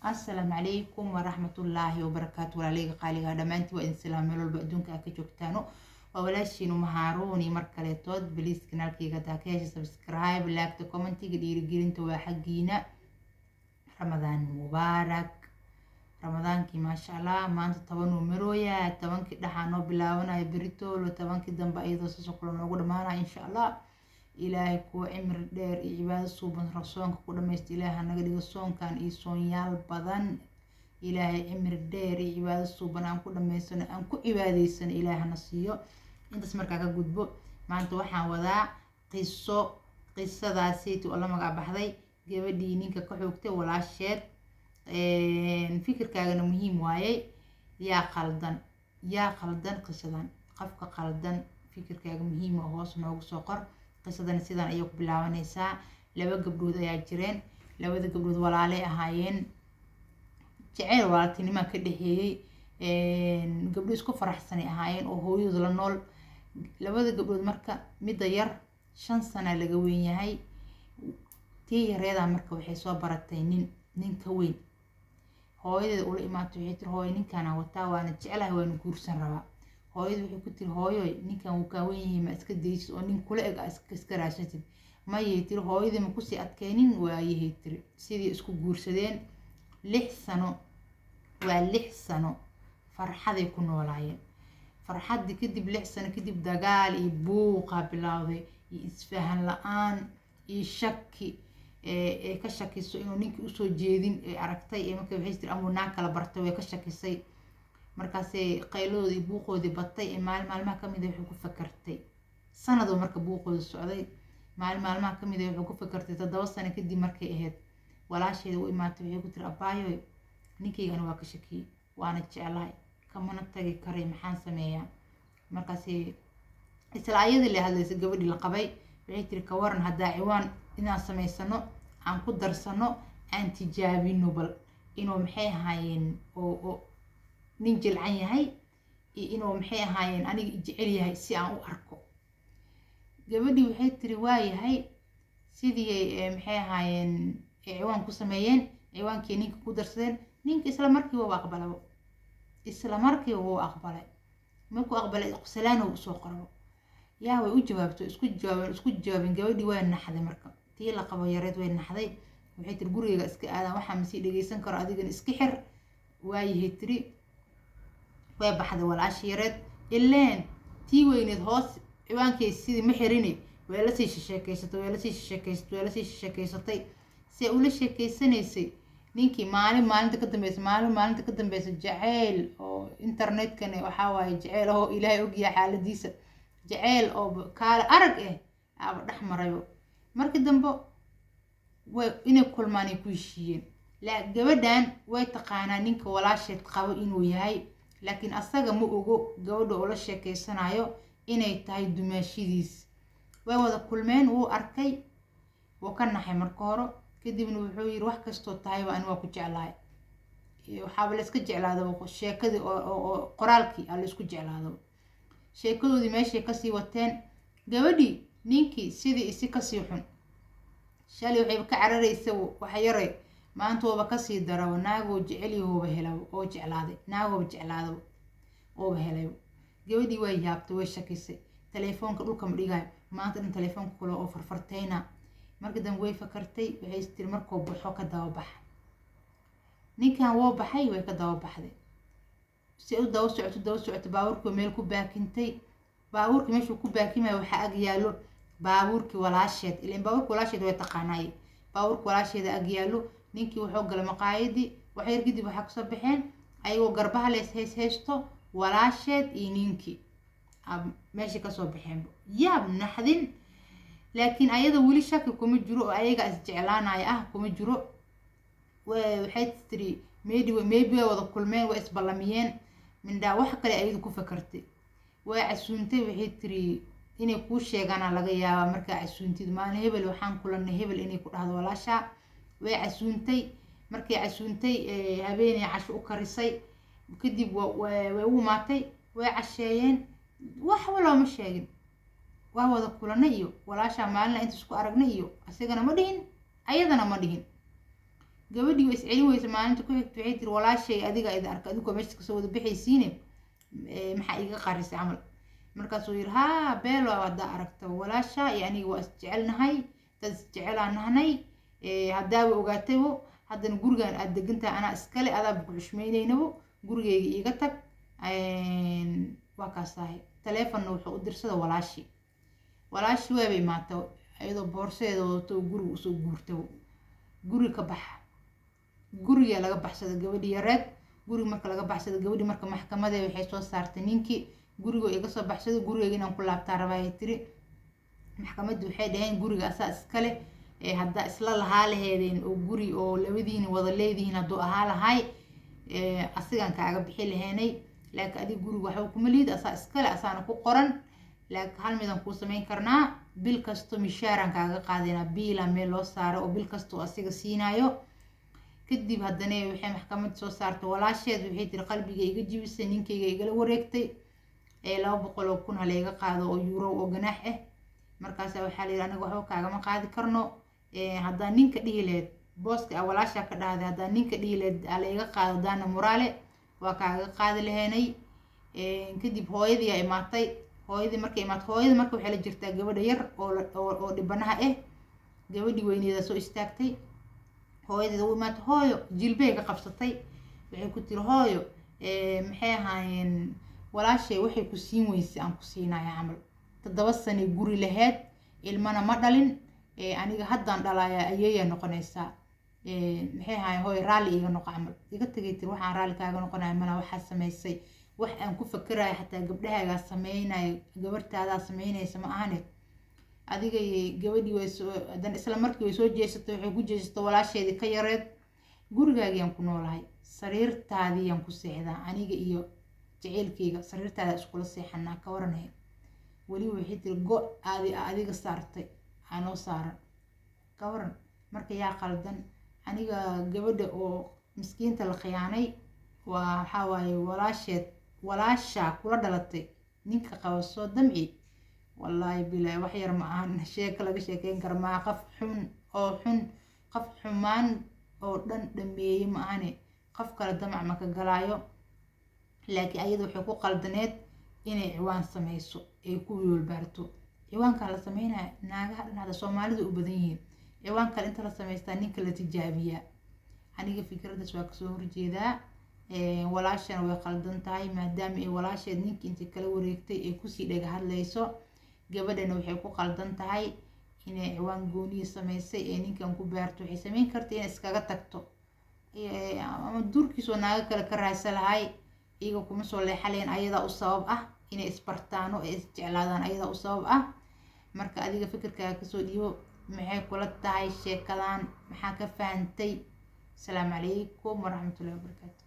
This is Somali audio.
السلام عليكم ورحمة الله وبركاته وعليك قالي هذا ما أنت وإن سلام ملول بأدونك أكجوكتانو وولاشينو مهاروني مركليتود بليز كنالكي قداكيش سبسكرايب لايك كومنتي قدير قيرين توا حقينا رمضان مبارك رمضان كي ما شاء الله ما أنت تبانو مرويا تبان كي دحانو بلاونا يبريتول وتبان كي دنبا أيضا سسوكولو نوغو دمانا إن شاء الله إلهي كو عمر دير عبادة صوبان رسولك كو دميست إلهي نغدي صون كان إيسون يال بدن إلهي عمر دير عبادة صوبان أنكو دميستن أنكو عباديسن إلهي نصيو انت سمركا كقودبو ما أنت وحان ودا قصة داسيتو الله مقع بحضي gabadhii ninka ka xoogtay walaasheed fikirkaagana muhiim waaye yaa qaldan qisadan qofka qaldan fikirkaaga muhiim ah hoos noogu soo qor qisadan sidan ayay ku bilaabanaysaa laba gabdhood ayaa jireen labada gabdhood walaalay ahaayeen jacayl walaaltinimo ka dhaxeeyay gabdho isku faraxsan ahaayeen oo hooyadooda la nool labada gabdhood marka mid yar 5 sano laga weyn yahay tii yareeda marka waxay soo baratay nin ka weyn hooyadeed ula imaatay waxay tiri hooyo ninkan aan wataa waana jecelahay waan guursan rabaa hooyadu waxay ku tiri hooyo ninkan uu ka weyn yahay ma iska daysid oo nin kula eg iska raashatid ma yey tiri hooyadii ma ku sii adkeenin waayay tiri sidii isku guursadeen 6 sano waa 6 sano farxaday ku noolaayeen farxadii kadib 6 sano kadib dagaal iyo buuqa bilowday iyo isfahan la'aan iyo shaki ka shakiso inuu ninkii u soo jeedin aragtay markay waxay tiri amuu naag kala bartay way ka shakisay markaas qayladooda iyo buuqoodii batay maalmaha kamid ah wuxuu ku fakartay sanado marka buuqooda socday maalmaha kamid ah wuxuu ku fakartay 7 sano kadib markay ahayd walaasheeda u imaatay waxay ku tiri abaayo ninkaygana waa ka shakiyay waana jeclahay kamana tagi karay maxaan sameeyaa markaas isla ayadii la hadlaysay gabadhii la qabay waxay tiri ka waran hadaa ciwaan inaan sameysano aan ku darsano aan tijaabino bal inuu maxay ahaayeen oo nin jilcan yahay inuu maxay ahaayeen aniga jecel yahay si aan u arko gabadhii waxay tiri waa yahay sidii maxay ahaayeen ciwaan ku sameeyeen ciwaankii ninka ku darsadeen ninka isla markii waa aqbalay markuu aqbalay qoslaan uu soo qoro yaa way u jawaabto isku jawaabin gabadhii way naxday marka tii la qabo yareed way naxday waxay tiri guriga iska aadan waxa ma sii dhageysan karo adigana iska xir waayahay tiri way baxday walaash yareed ileen tii weyneed hoos ciwaankii sidii ma xirinay way la sii sheekaysatay si ula sheekaysanaysay ninkii maalinta ka dambeysay jacayl oo internetkana waxa waaye jacayl oo ilaahay og yahay xaaladiisa jacayl oo kaala arag aba dhex marayo markii dambe way inay kulmaan ku heshiiyeen la gabadhan way taqaanaa ninka walaasheed qabo inuu yahay laakiin asaga ma ogo gabadha oo la sheekaysanayo inay tahay dumaashidiis way wada kulmeen uu arkay oo ka naxay marka hore kadibna wuxuu yiri wax kasto tahay waa waa ku jeclahay waxa la iska jeclaado sheekadii oo qoraalkii la isku jeclaado sheekadoodii meeshay ka sii wateen gabadhii ninkii sidii isi ka sii xun shalay waxay ka cararaysaa waxa yaray maanta waba ka sii daraw naagoo jeceliyooba helaw oo jeclaaday naagoo jeclaado oo helayo gabadhii way yaabtay way shakisay telefoonka dhulka ma dhigay maanta in telefoonka kula oo farfartayna markii dambe way fakartay waxay istir markoo baxo ka daba bax ninkan woo baxay way ka daba baxday si uu daw socoto baabuurku meel ku baakintay baabuurku meeshuu ku baakimay waxa ag yaalo baabuurkii walaasheed ileen baabuurku walaasheed way taqaanay baabuurku walaasheed ag yaalo ninkii wuxuu galay maqaayadii wax yar kadib waxa ku soo baxeen ayagoo garbaha lees haysto walaasheed iyo ninkii meeshii ka soo baxeen yaab naxdin laakiin ayada wali shaki kuma jiro oo ayaga is jeclaanay kuma jiro waxay tiri maybe wada kulmeen way isbalamiyeen mindhaa wax kale ayadu ku fakartay way casuuntay waxay tiri inay ku sheegaan laga yaabaa marka casuuntid maalin hebel waxaan kulanay hebel inay ku dhahdo walaasha way casuuntay markay casuuntay habeenay casho u karisay kadib way u maatay way casheeyeen wax wala ma sheegin waa wada kulanay iyo walaasha maalin inta isku aragnay iyo asagana ma dhihin ayadana ma dhihin gabadhii way iscelin weysa maalinta ku xigta waxay tiri walaashay adiga ida arka adigoo meesha kasoo wada bixaysiine maxaa iga qarisay camal markaasuu yidhi haa beelo haddaa aragta walaasha iyo aniga waa isjecelnahay dad isjecelaan nahnay haddaaba ogaataybo haddana gurigan aada degantahay anaa iskale adaaba ku xushmaynaynabo gurigeyga iiga tag waa kaasahay taleefonna wuxuu u dirsada walaashii waaba imaata iyadoo boorseeda wadato guriga usoo guurtabo guri ka baxa guriga laga baxsada gabadhi yareed guriga marka laga baxsada gabadhi marka maxkamadee waxay soo saartay ninkii guriga iga soo baxsada gurigeyga inaan ku laabtaa rabaa tiri maxkamaddu waxay dhaheen guriga asaa iskale haddaa isla lahaa laheedeen oo guri oo labadiina wada leedihiin hadduu ahaa lahay asigaan kaaga bixi laheenay laakiin adiga guriga waxba kuma liid asaa iskale asaana ku qoran laakiin hal midaan kuu samayn karnaa bil kasto mishaaraan kaaga qaadaynaa biila meel loo saaro oo bil kastoo asiga siinaayo kadib haddana waxay maxkamad soo saartay walaasheed waxay tiri qalbiga iga jibisay ninkayga igala wareegtay 200 oo kun halayga qaado oo euro oo ganaax ah markaasa waxaa la yidhi anaga waxba kaagama qaadi karno haddaa ninka dhihi laheyd booska walaashaa ka dhahday haddaa ninka dhihi laheyd halayga qaado daana muraale waa kaaga qaadi laheenay kadib hooyadii aa imaatay hooyadii markay imaato hooyada marka waxay la jirtaa gabadha yar oo dhibanaha ah gabadhii weyneeda soo istaagtay hooyadeeda u imaatay hooyo jilbey ka qabsatay waxay ku tiri hooyo maxay ahaayeen walaashay waxay ku siin weysay aan ku siinaya camal 7 sano guri laheyd ilmana ma dhalin aniga haddaan dhalaaya ayay noqonaysaa maxay ahaayeen hooyo raalli iga noqo camal iga tagay tiri waxaan raalli kaaga noqonaya mana waxaa samaysay wax aan ku fakarayo xataa gabdhahaagaa samaynayo gabartaadaa samaynaysa ma ahane adiga gabadhii way soo hadan isla markii way soo jeesatay waxay ku jeesatay walaasheedii ka yareed gurigaagiyaan ku noolahay sariirtaadiyaan ku seexdaa aniga iyo jaceylkayga sariirtaada iskula seexanaa ka waranay weliba waxay tiri go adiga saartay aanoo saaran ka waran marka yaa qaldan aniga gabadha oo miskiinta la khiyaanay waa waxaa waaye walaashaa kula dhalatay ninka qaba soo damci wallaahi bilaa wax yar ma ahan sheeko laga sheekeyn kara maa qof xumaan oo dhan dhameeyey ma ahane qof kale damac ma ka galaayo laakiin ayada waxay ku qaldaneed inay ciwaan samayso ay ku wiilbaarto ciwaanka la sameynaya naagaha dhanada Soomaalida u badan yihiin ciwaan kale inta la sameystaa ninka la tijaabiyaa aniga fikradaas waa kasoo horjeedaa walaashan way qaldan tahay maadaama ay walaasheed ninka inta kala wareegtay ay kusii dhaga hadlayso gabadhana waxay ku qaldan tahay inay ciwaan gooniye samaysay ee ninkan ku baarto waxay samayn kartaa inay iskaga tagto ama durkiisoo naaga kale ka raaysa lahay iyaga kuma soo leexaleen ayadaa u sabab ah inay isbartaano ee isjeclaadaan ayadaa u sabab ah marka adiga fikirkaaga kasoo dhiibo maxay kula tahay sheekadan maxaa ka fahantay asalaamu calaykum waraxmatullahi wabarakaatu